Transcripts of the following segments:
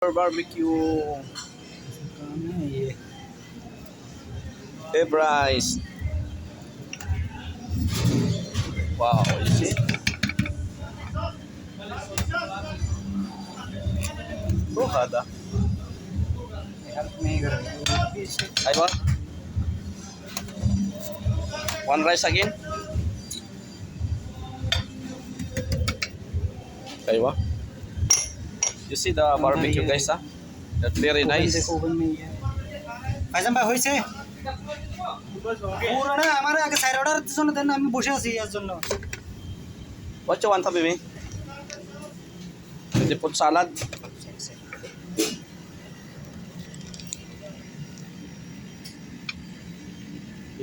barbecue. Hey, Bryce. Wow, you see? Bro, kada. Ay, what? One rice again? Ay, what? You see the barbecue, guys, huh? That's very nice. ভাইজান ভাই হয়েছে পুরো না আমার আগে side order জন্য দেন আমি বসে আছি এর জন্য What you want, baby? They put salad.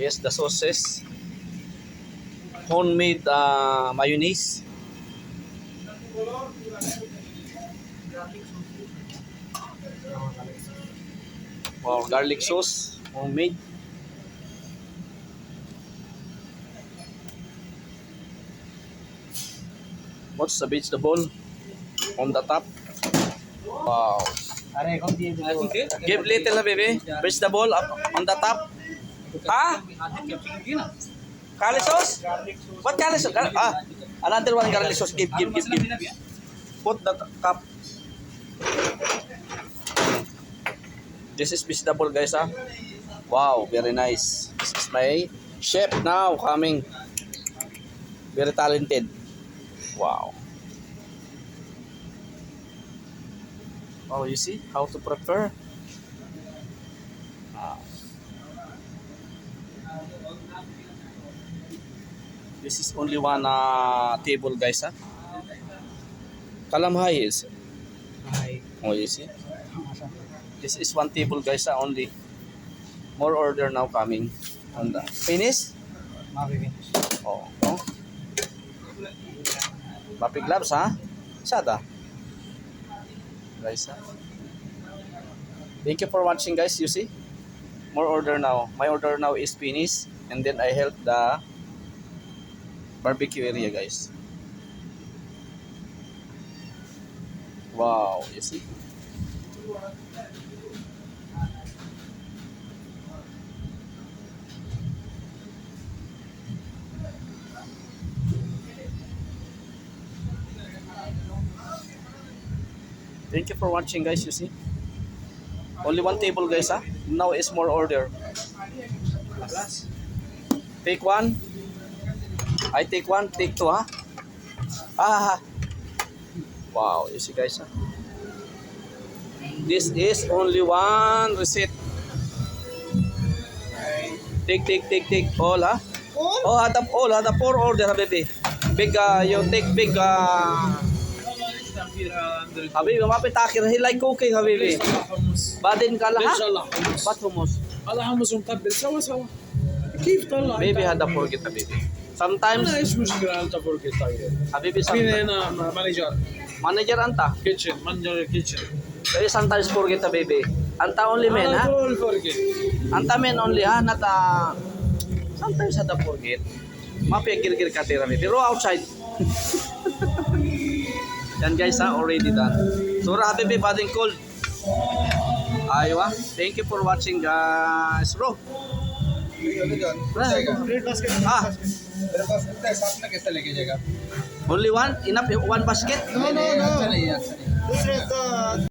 Yes, the sauces. Homemade mayonnaise. Wow, garlic sauce, homemade. What's the vegetable on the top? Wow. আরে এখন দিয়ে দিই Give little, baby. Vegetable up on the top. Huh? Garlic sauce? What garlic sauce? Another one garlic sauce. Give. Put the cup. This is vegetable, guys, huh? Wow, very nice. This is my chef now coming. Very talented. Wow. Oh, you see how to prepare? Wow. This is only one table, guys, huh? Kalamhay is. Oh, you see? This is one table, guys, only. More order now coming. On the finish? Oh, no? Mapi gloves, ha? Sada. Guys, ha? Thank you for watching, guys. You see? More order now. My order now is finished. And then I help the barbecue area, guys. Wow, you see? Thank you for watching, guys. You see, only one table, guys, huh? Now is more order. Take one. I take one. Take two, huh? Wow, you see, guys, huh? This is only one receipt. Take all, huh? Oh, all, the four order, baby. Big, you take big. حبيبي ما بتاخر هي لايك كوكي حبيبي بعدين قال لها بس حمص هذا حمص ومتبل سوا كيف طلع بيبي هذا فورجيت حبيبي sometimes ايش مشكلة انت فرقة طيب حبيبي مين هنا manager انت كيتشن مانجر كيتشن sometimes forget حبيبي انت only man ها فرقة انت man only ها not sometimes هذا forget ما في gir كاتير حبيبي row outside Yan, guys, ha, already done. So habibi bading cold. Aywa. Thank you for watching, guys. Bro. Only one? Enough one basket? दूसरे